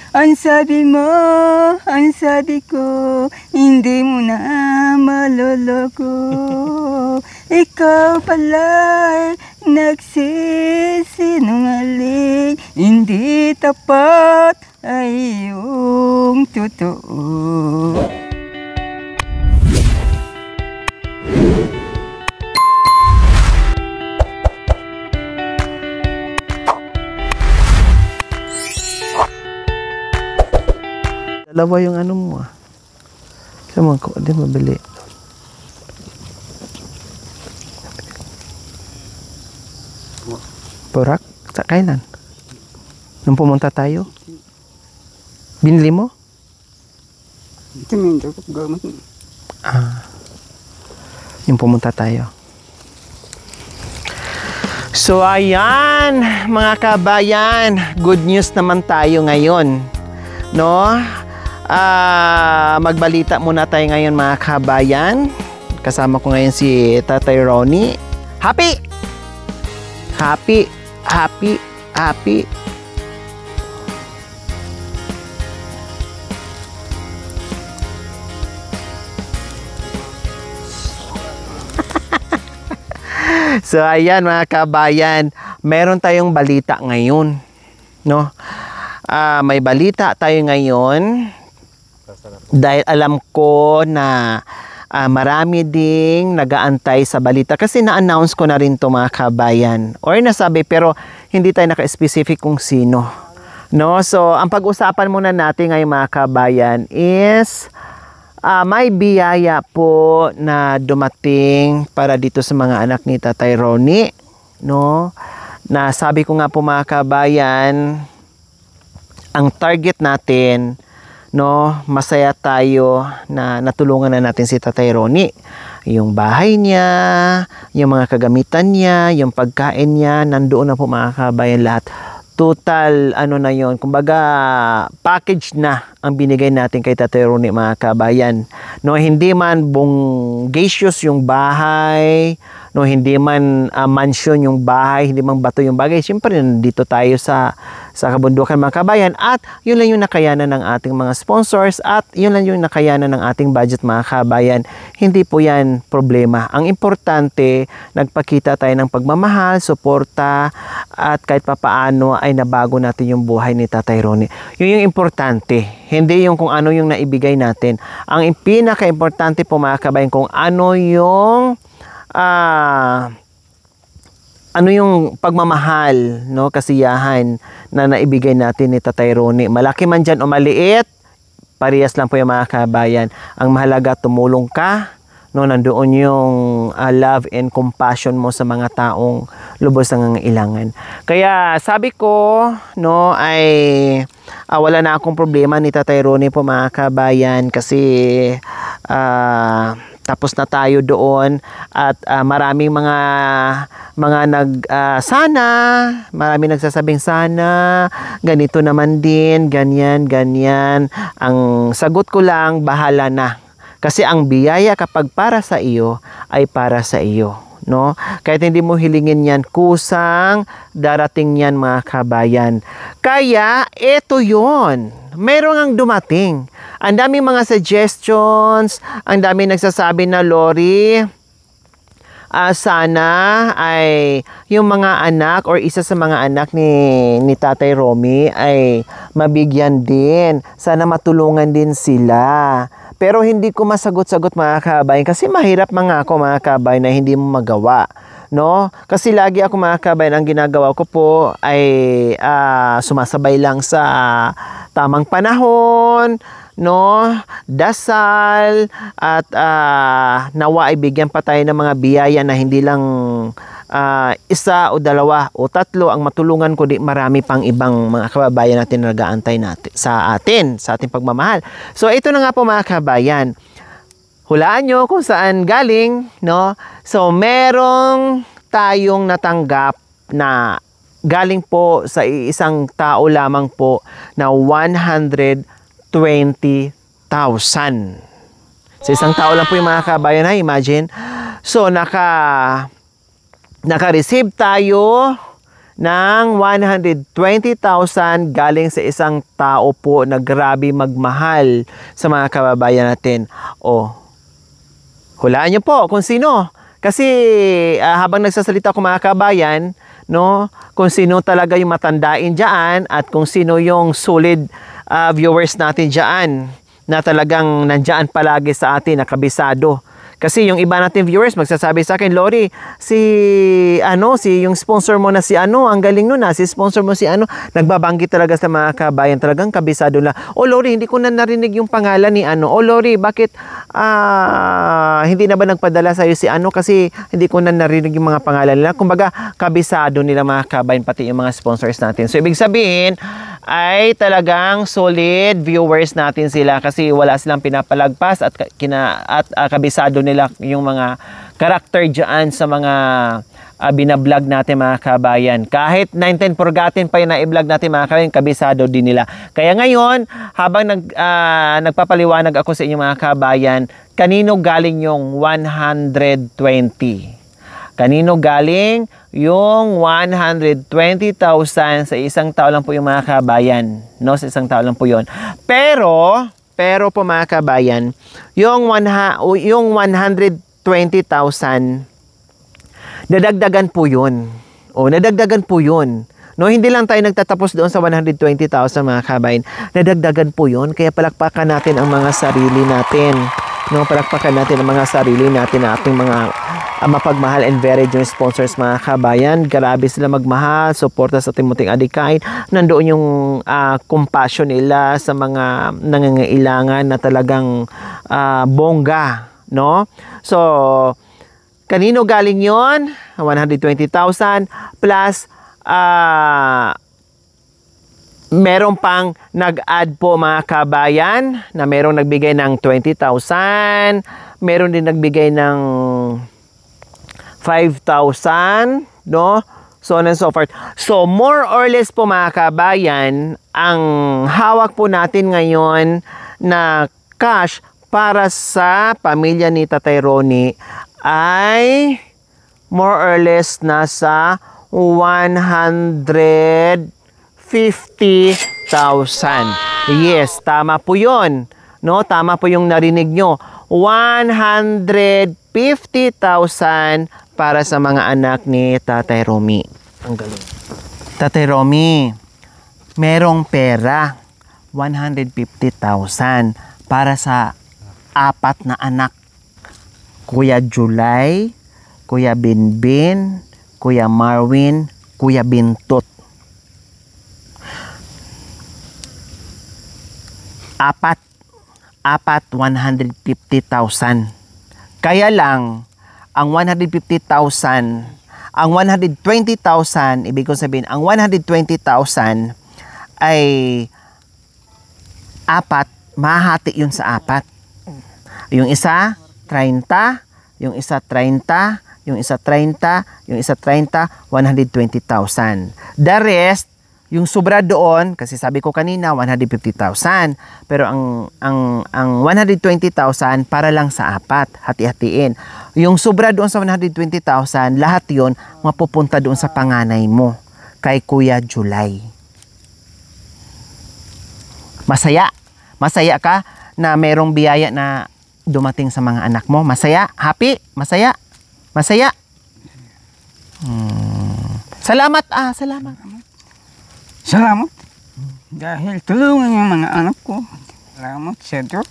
Ang sabi mo, ang sabi ko, hindi mo na maloloko. Ikaw pala'y nagsisinungaling, hindi tapat ay iyong totoo. Dalawa yung ano mo ah. Sama ko, di mabili. Borak? Sa kailan? Nung pumunta tayo? Binili mo? Ah. Yung pumunta tayo. So ayan, mga kabayan, good news naman tayo ngayon. No? Magbalita muna tayo ngayon mga kabayan. Kasama ko ngayon si Tatay Ronnie. Happy! Happy! Happy! Happy! So ayan mga kabayan, meron tayong balita ngayon. No? May balita tayo ngayon. Dahil alam ko na marami ding nagaantay sa balita. Kasi na-announce ko na rin to mga kabayan. Or nasabi pero hindi tayo naka-specific kung sino. No? So, ang pag-usapan muna natin ngayon mga kabayan is may biyaya po na dumating para dito sa mga anak ni Tatay Ronnie. No? Na sabi ko nga po mga kabayan, ang target natin, no, masaya tayo na natulungan na natin si Tatay Ronnie. Yung bahay niya, yung mga kagamitan niya, yung pagkain niya, nandoon na po mga kabayan lahat. Total, ano na yon, kumbaga, package na ang binigay natin kay Tatay Ronnie mga kabayan. No, hindi man bonggacious yung bahay, no, hindi man mansion yung bahay, hindi man bato yung bagay. Siyempre, nandito tayo sa kabundukan mga kabayan at yun lang yung nakayanan ng ating mga sponsors at yun lang yung nakayanan ng ating budget mga kabayan. Hindi po yan problema. Ang importante, nagpakita tayo ng pagmamahal, suporta at kahit papaano ay nabago natin yung buhay ni Tatay Ronnie. Yun yung importante. Hindi yung kung ano yung naibigay natin. Ang pinaka-importante po mga kabayan kung ano yung pagmamahal, no, kasiyahan na naibigay natin ni Tatay Ronnie. Malaki man dyan o maliit, parehas lang po yung mga kabayan. Ang mahalaga, tumulong ka, no, nandoon yung love and compassion mo sa mga taong lubos ng nangangailangan. Kaya sabi ko, no, ay wala na akong problema ni Tatay Ronnie po mga kabayan kasi tapos na tayo doon at maraming mga maraming nagsasabing sana, ganito naman din, ganyan. Ang sagot ko lang, bahala na. Kasi ang biyaya kapag para sa iyo, ay para sa iyo. No? Kahit hindi mo hilingin yan, kusang darating yan mga kabayan. Kaya, eto yon. Merong ang dumating. Ang daming mga suggestions, ang daming nagsasabi na, Lori, sana ay yung mga anak or isa sa mga anak ni Tatay Ronnie ay mabigyan din. Sana matulungan din sila. Pero hindi ko masagot-sagot mga kabayan kasi mahirap mga ako mga kabayan na hindi mo magawa. No? Kasi lagi ako mga kabayan, ang ginagawa ko po ay sumasabay lang sa tamang panahon, no, dasal at nawa ay bigyan pa tayo ng mga biyaya na hindi lang isa o dalawa o tatlo ang matulungan ko, di marami pang ibang mga kababayan natin na nag-aantay natin sa ating pagmamahal. So ito na nga po mga kabayan, hulaan nyo kung saan galing, no? So merong tayong natanggap na galing po sa isang tao lamang po na 120,000. Sa isang tao lang po yung mga kabayan, ha? Imagine. So naka-receive tayo ng 120,000 galing sa isang tao po na grabe magmahal sa mga kababayan natin. O, hulaan niyo po kung sino. Kasi habang nagsasalita ko mga kabayan, no, kung sino talaga yung matandain dyan at kung sino yung solid viewers natin dyan na talagang nandyan palagi sa atin, nakabisado. Kasi yung iba natin viewers magsasabi sa akin, Lori, si yung sponsor mo na si ang galing nun si sponsor mo si nagbabanggit talaga sa mga kabayan, talagang kabisado na. O Lori, hindi ko na narinig yung pangalan ni O Lori, bakit hindi na ba nagpadala sa'yo si kasi hindi ko na narinig yung mga pangalan nila. Kumbaga, kabisado nila mga kabayan, pati yung mga sponsors natin. So, ibig sabihin, ay talagang solid viewers natin sila kasi wala silang pinapalagpas at kabisado nila yung mga karakter dyan sa mga binablog natin mga kabayan. Kahit 19 Forgotten pa yung na-vlog natin mga kabayan, kabisado din nila. Kaya ngayon, habang nagpapaliwanag ako sa inyo mga kabayan, kanino galing yung 120? Kanino galing yung 120,000 sa isang tao lang po yung mga kabayan, no? Sa isang tao lang po yun. Pero po mga kabayan, yung 120,000 nadagdagan po yun. Nadagdagan po yun. No, hindi lang tayo nagtatapos doon sa 120,000 mga kabayan. Nadagdagan po yun. Kaya palakpakan natin ang mga sarili natin. No, palakpakan natin ang mga sarili natin na ating mga mapagmahal and very generous sponsors mga kabayan. Grabe sila magmahal, suporta sa ating munting adikain. Nandoon yung compassion nila sa mga nangangailangan na talagang bongga, no? So, kanino galing yon? 120,000 plus meron pang nag-add po mga kabayan na merong nagbigay ng 20,000, meron din nagbigay ng 5,000, no? So on and so forth. So more or less po mga kabayan, ang hawak po natin ngayon na cash para sa pamilya ni Tatay Ronnie ay more or less nasa 150,000. Yes, tama po yun. No, tama po yung narinig nyo. 150,000 para sa mga anak ni Tatay Romy. Ang galing. Tatay Romy, merong pera. 150,000 para sa 4 na anak. Kuya July, Kuya Binbin, Kuya Marwin, Kuya Bintot. 4, 150,000. Kaya lang, ang 150,000, ang 120,000, ibig ko sabihin, ang 120,000 ay 4, mahati yun sa 4. Yung isa, 30, yung isa 30, yung isa 30, yung isa 30, 120,000. The rest, yung sobra doon, kasi sabi ko kanina 150,000, pero ang 120,000 para lang sa 4, hati-hatiin. Yung sobra doon sa 120,000, lahat 'yon mapupunta doon sa panganay mo, kay Kuya July. Masaya ka na merong biyaya na dumating sa mga anak mo? Masaya? Happy? Masaya? Salamat. Salamat. Dahil tulungan yung mga anak ko. Salamat sa Diyos.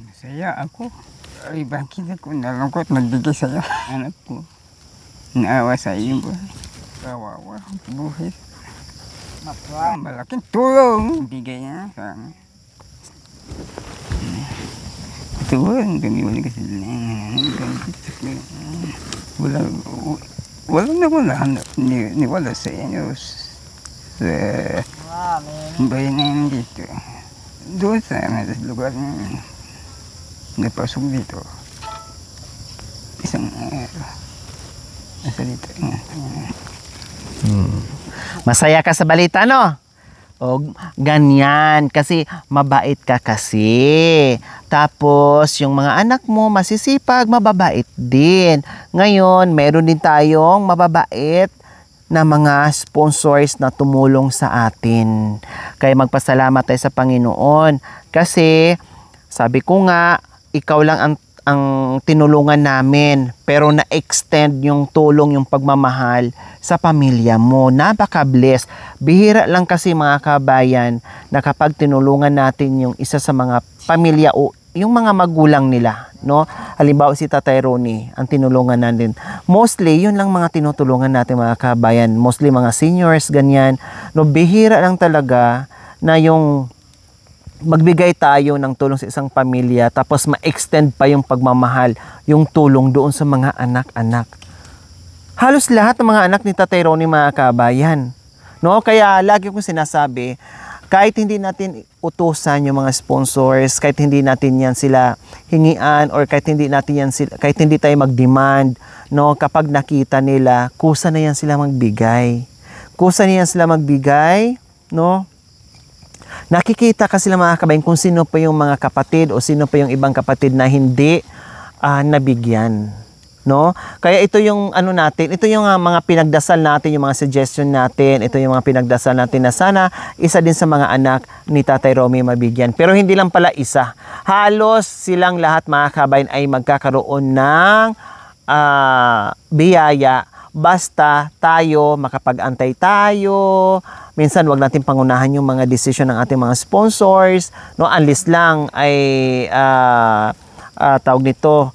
Masaya ako. Ay, bakit ako nalungkot magbigay sa iyo, anak ko. Naawa sa iyo ba? Kawawa, buhay. Malaking tulong. Bigay niya sa amin. Tuwan, gamiwala kasi wala ni wala sa inyo sa bayan na dito. Doon sa lugar na napasok dito. Isang nasa dito. Masaya ka sa balita, no? O, ganyan. Kasi mabait ka kasi. Tapos, yung mga anak mo, masisipag, mababait din. Ngayon, meron din tayong mababait na mga sponsors na tumulong sa atin. Kaya magpasalamat tayo sa Panginoon kasi sabi ko nga, ikaw lang ang tinulungan namin, pero na-extend yung tulong, yung pagmamahal sa pamilya mo. Napaka-bless. Bihira lang kasi mga kabayan na kapag tinulungan natin yung isa sa mga pamilya o yung mga magulang nila, no? Halimbawa si Tatay Ronnie, ang tinulungan natin. Mostly, yun lang mga tinutulungan natin mga kabayan. Mostly mga seniors, ganyan. No, bihira lang talaga na yung magbigay tayo ng tulong sa isang pamilya tapos ma-extend pa yung pagmamahal, yung tulong doon sa mga anak-anak. Halos lahat ng mga anak ni Tatay Ronnie mga kabayan. No? Kaya lagi kong sinasabi, kahit hindi natin utusan yung mga sponsors, kahit hindi natin yan sila hingian or kahit hindi natin yan sila, kahit hindi tayo mag-demand, no, kapag nakita nila, kusa na yan sila magbigay. Kusa na yan sila magbigay, no? Nakikita kasi lang mga kabayan kung sino pa yung mga kapatid o sino pa yung ibang kapatid na hindi nabigyan. No? Kaya ito yung ano natin, ito yung mga pinagdasal natin, yung mga suggestion natin, ito yung mga pinagdasal natin na sana isa din sa mga anak ni Tatay Romy mabigyan. Pero hindi lang pala isa. Halos silang lahat mga kabayan ay magkakaroon ng biyaya basta tayo, makapag-antay tayo. Minsan wag natin pangunahan yung mga decision ng ating mga sponsors. No? Unless lang ay tawag nito,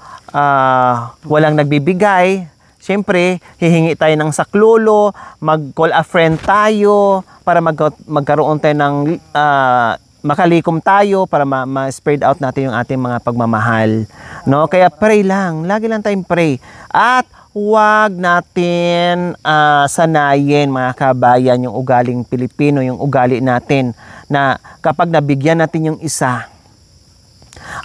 walang nagbibigay, siyempre, hihingi tayo ng saklolo, mag-call a friend tayo, para magkaroon tayo ng, makalikom tayo, para ma-spread out natin yung ating mga pagmamahal. No? Kaya pray lang, lagi lang tayong pray. At huwag natin sanayin mga kabayan yung ugaling Pilipino, yung ugali natin, na kapag nabigyan natin yung isa,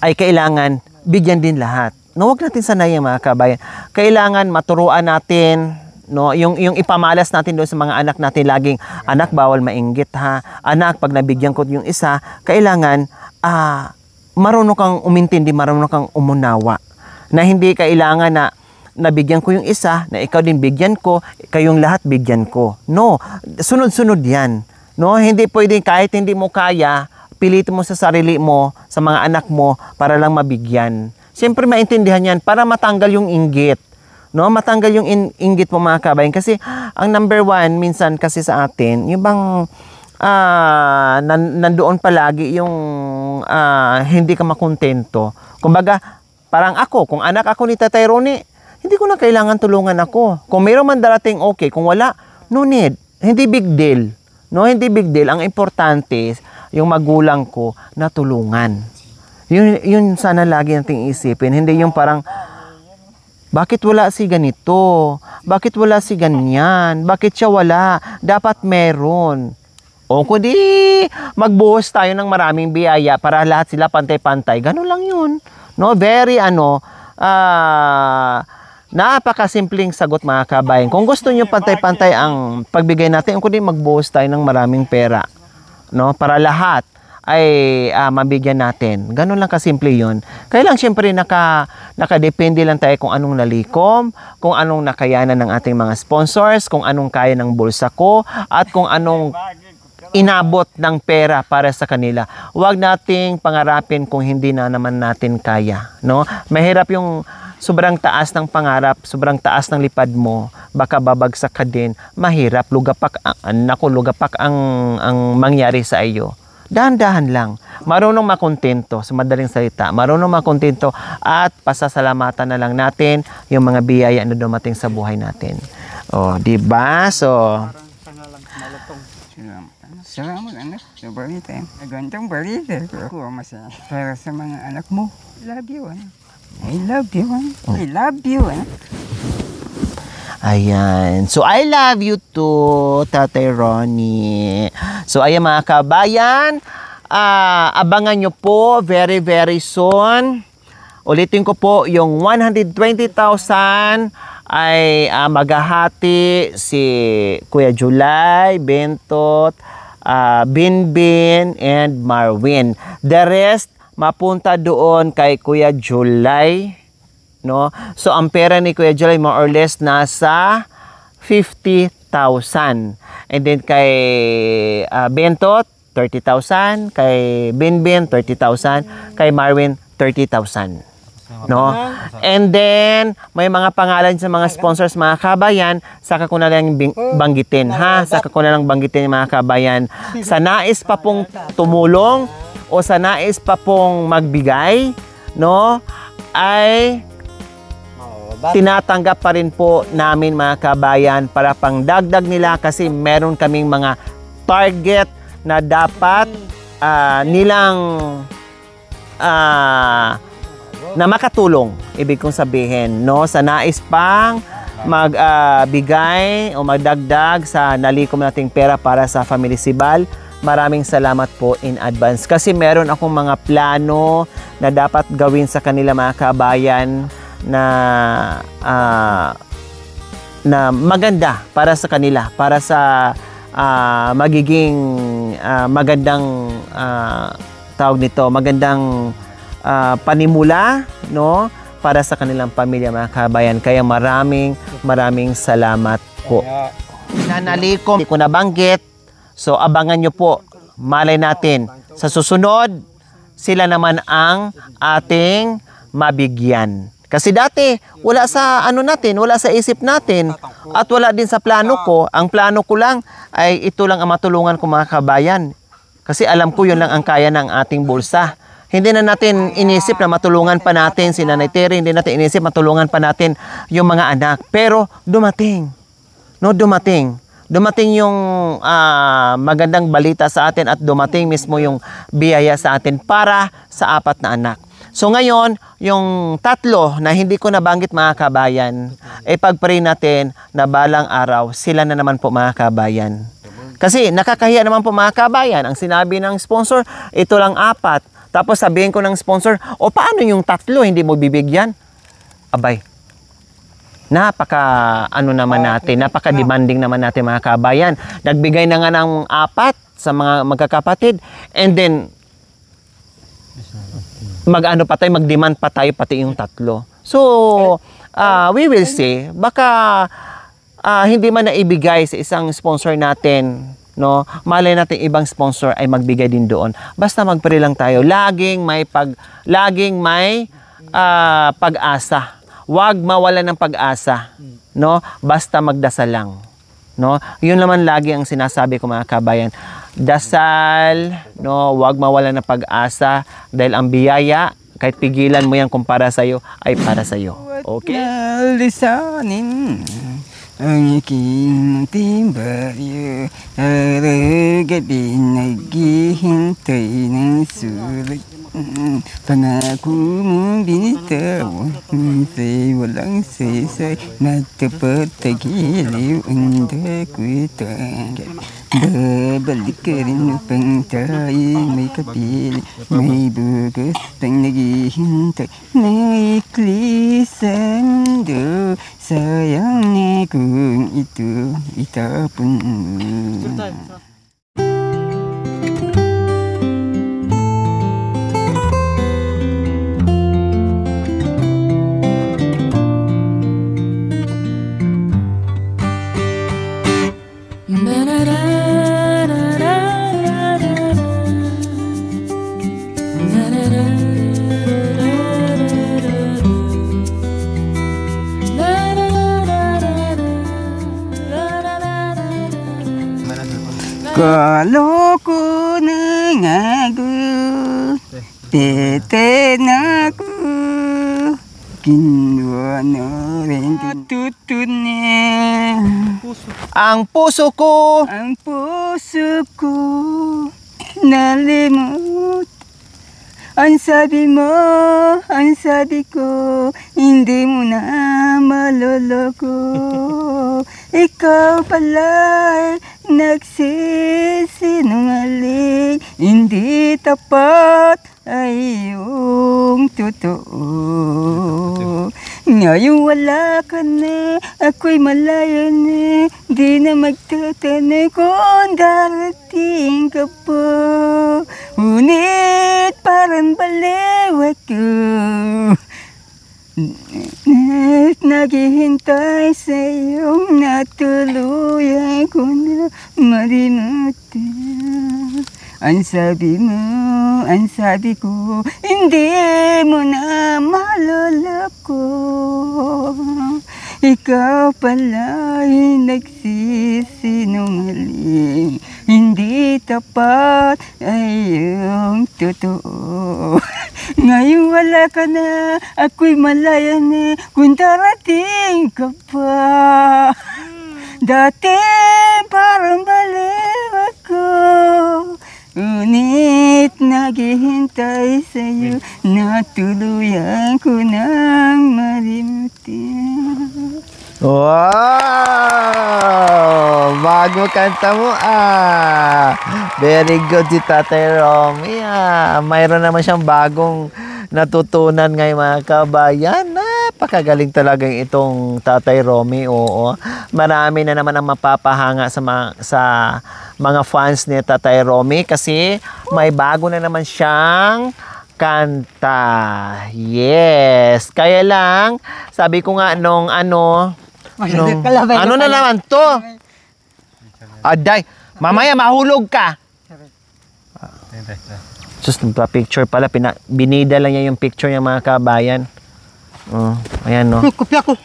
ay kailangan bigyan din lahat. No, wag natin sanayin mga kabayan. Kailangan maturuan natin, no, yung ipamalas natin doon sa mga anak natin laging, anak bawal mainggit ha. Anak pag nabigyan ko yung isa, kailangan marunong kang umintindi, marunong kang umunawa. Na hindi kailangan na nabigyan ko yung isa, na ikaw din bigyan ko, kayong lahat bigyan ko. No, sunod-sunod 'yan. No, hindi pwedeng kahit hindi mo kaya, pilitin mo sa sarili mo, sa mga anak mo para lang mabigyan. Siyempre maintindihan yan para matanggal yung inggit. No? Matanggal yung inggit mo mga kabayan. Kasi ang number one, minsan kasi sa atin, yung bang nandoon palagi yung hindi ka makontento. Kumbaga, parang ako, kung anak ako ni Tatay Ronnie, hindi ko na kailangan tulungan ako. Kung mayroon man darating, okay. Kung wala, no need. Hindi big deal. No, hindi big deal. Ang importante, yung magulang ko na tulungan. Yun sana lagi nating isipin. Hindi yung parang, bakit wala si ganito? Bakit wala si ganyan? Bakit siya wala? Dapat meron. O kundi magbuhos tayo ng maraming biyaya para lahat sila pantay-pantay. Ganun lang yun. No? Very napakasimpleng sagot mga kabayan. Kung gusto niyo pantay-pantay ang pagbigay natin, kundi magbuhos tayo ng maraming pera. No? Para lahat ay mabigyan natin. Ganun lang kasimple yun. Kaya lang siyempre nakadepende lang tayo kung anong nalikom, kung anong nakayanan ng ating mga sponsors, kung anong kaya ng bulsa ko, at kung anong inabot ng pera para sa kanila. Huwag nating pangarapin kung hindi na naman natin kaya. No? Mahirap yung sobrang taas ng pangarap, sobrang taas ng lipad mo, baka babagsak ka din. Mahirap, lugapak ang mangyari sa iyo. Dahan-dahan lang. Marunong makontento, sa madaling salita. Marunong makontento at pasasalamatan na lang natin yung mga biyaya na dumating sa buhay natin. O, di ba? So, salamat anak sa balita. Nagandang balita. Ako masaya. Para sa mga anak mo, love you anak. I love you anak. I love you anak. Ayan. So, I love you too, Tatay Ronnie. So, ayan mga kabayan, abangan nyo po very, very soon. Ulitin ko po, yung 120,000 ay maghahati si Kuya July, Bentot, Binbin, and Marwin. The rest, mapunta doon kay Kuya July. No? So, ang pera ni Kuya July more or less nasa 50,000. 30,000. And then kay Bentot, 30,000. Kay Binbin, 30,000. Kay Marwin, 30,000. No? And then, may mga pangalan sa mga sponsors, mga kabayan, saka ko na lang banggitin, ha? Saka ko na lang banggitin, mga kabayan. Sa nais pa pong tumulong o sa nais pa pong magbigay, no? Ay tinatanggap pa rin po namin, mga kabayan, para pang dagdag nila kasi meron kaming mga target na dapat nilang na makatulong, ibig kong sabihin, no? Sa nais pang magbigay o magdagdag sa nalikom nating pera para sa Family Sibal, maraming salamat po in advance. Kasi meron akong mga plano na dapat gawin sa kanila, mga kabayan, na maganda para sa kanila, para sa magiging magandang tawag nito, magandang panimula, no, para sa kanilang pamilya, mga kabayan. Kaya maraming salamat po. Nanalikom, hindi ko nabanggit. So abangan nyo po. Malay natin sa susunod, sila naman ang ating mabigyan. Kasi dati, wala sa natin, wala sa isip natin, at wala din sa plano ko. Ang plano ko lang ay ito lang ang matulungan ko, mga kabayan. Kasi alam ko yun lang ang kaya ng ating bulsa. Hindi na natin inisip na matulungan pa natin si Nanay Terry, hindi natin inisip matulungan pa natin yung mga anak. Pero dumating. No, dumating. Dumating yung magandang balita sa atin at dumating mismo yung biyaya sa atin para sa 4 na anak. So ngayon, yung 3 na hindi ko nabanggit, mga kabayan, pag-pray natin na balang araw, sila na naman po, mga kabayan. Kasi nakakahiya naman po, mga kabayan, ang sinabi ng sponsor, ito lang 4. Tapos sabihin ko ng sponsor, o paano yung 3 hindi mo bibigyan? Abay, naman natin, napaka-demanding naman natin, mga kabayan. Nagbigay na nga ng 4 sa mga magkakapatid, and then mag-demand pa tayo pati yung 3. So, we will see. Baka hindi man naibigay sa isang sponsor natin, no? Malay natin ibang sponsor ay magbigay din doon. Basta mag-pray lang tayo. Laging may pag-asa. Huwag mawalan ng pag-asa, no? Basta magdasal lang, no? Yun naman lagi ang sinasabi ko, mga kabayan. Dasal, no? Huwag mawalan ng pag-asa dahil ang biyaya, kahit pigilan mo yan kung para sa'yo, ay para sa'yo. Okay? Nalisanin ang aking timbalyo, araw-gabi naghihintay ng sulat. Panako mong binitawan, sa'y walang saysay, natapat tagiliw ang dako'y tanggal. Babalik ka rin upang tayo may kapili, may bukas pang naghihintay, naiklisan do. Sayang na kung ito itapon mo. Kalo ko nangago, tete na ko, kinuha na rin tutunin. Ang puso ko, nalimot. Ang sabi mo, ang sabi ko, hindi mo na maloloko. Ikaw pala'y nagsisinungaling, hindi tapat ay iyong totoo. Ngayon wala ka na, ako'y malaya na, di na magtatanong kung darating ka po. Ngunit parang baliw ako. Ngunit naghihintay sa iyong natuluyan ko na marimutin. Ang sabi mo, ang sabi ko, hindi mo na malolove ko. Ikaw pala'y nagsisinungaling, hindi tapat ay iyong totoo. Ngayon wala ka na, ako'y malaya na kung darating ka pa. Dati parang baliw ako, ngunit naghihintay sa'yo na tuluyan ko ng marimutin. Wow! Bago kanta mo Very good si Tatay Romy Mayroon naman siyang bagong natutunan ngayon mga kabayan. Napakagaling talaga itong Tatay Romy. Oo. Marami na naman ang mapapahanga sa mga fans ni Tatay Romy kasi may bago na naman siyang kanta. Yes. Kaya lang, sabi ko nga nung ano na naman to? Aday, mamaya mahulog ka. Just nagpa-picture pala, binida lang niya yung picture niya mga kabayan. Ayan no. Kopya ko.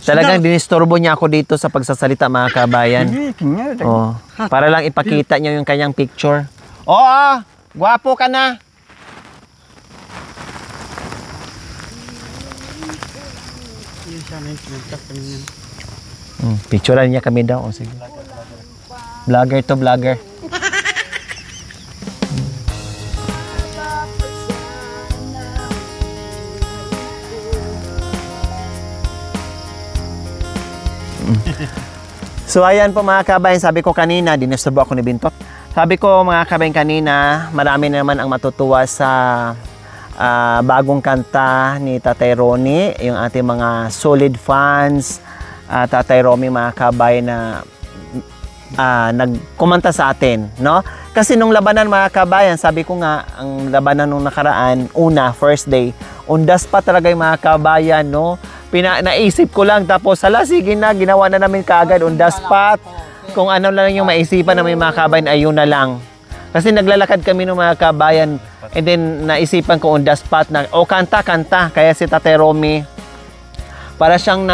Talagang dinisturbo niya ako dito sa pagsasalita mga kabayan. Para lang ipakita niya yung kanyang picture. Oo, gwapo ka na. Picturean niya kami daw. Sige. Vlogger to vlogger. So ayan po mga kabayan, sabi ko kanina, dinisturbo ako ni Bintot. Sabi ko mga kabayan kanina, marami naman ang matutuwa sa bagong kanta ni Tatay Ronnie, yung ating mga solid fans, Tatay Romy mga kabayan na nagkomanta sa atin, no? Kasi nung labanan mga kabayan, sabi ko nga, ang labanan nung nakaraan, first day, undas pa talaga yung mga kabayan, no? Naisip ko lang, tapos hala, sige na, ginawa na namin kaagad, undas pa. Kung ano lang yung maisipan namin mga kabayan, ayun na lang. Kasi naglalakad kami ng mga kabayan, and then naisipan ko on the spot na, kanta. Kaya si Tatay Romy, para siyang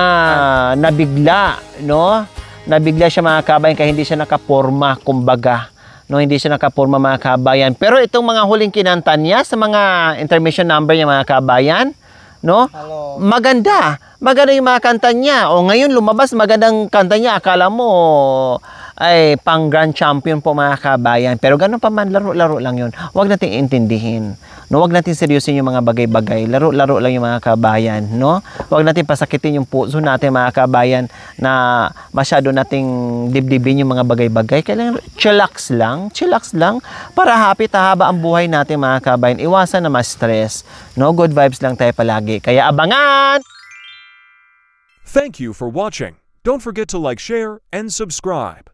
nabigla, no? Nabigla siya mga kabayan, kaya hindi siya nakaporma, kumbaga. No, hindi siya nakaporma mga kabayan. Pero itong mga huling kinanta niya sa mga intermission number niya mga kabayan, no? Hello. Maganda yung mga kanta niya. Ngayon lumabas magandang kanta niya. Akala mo ay pang grand champion po mga kabayan. Pero gano'n pa man, laro-laro lang yun. Huwag natin intindihin. No, huwag natin seryosin yung mga bagay-bagay. Laro-laro lang yung mga kabayan, no? Huwag natin pasakitin yung puso natin mga kabayan na masyado nating dibdibin yung mga bagay-bagay. Kailangan chillax lang para happy tahaba ang buhay natin mga kabayan. Iwasan na ma-stress. No, good vibes lang tayo palagi. Kaya abangan! Thank you for watching. Don't forget to like, share, and subscribe.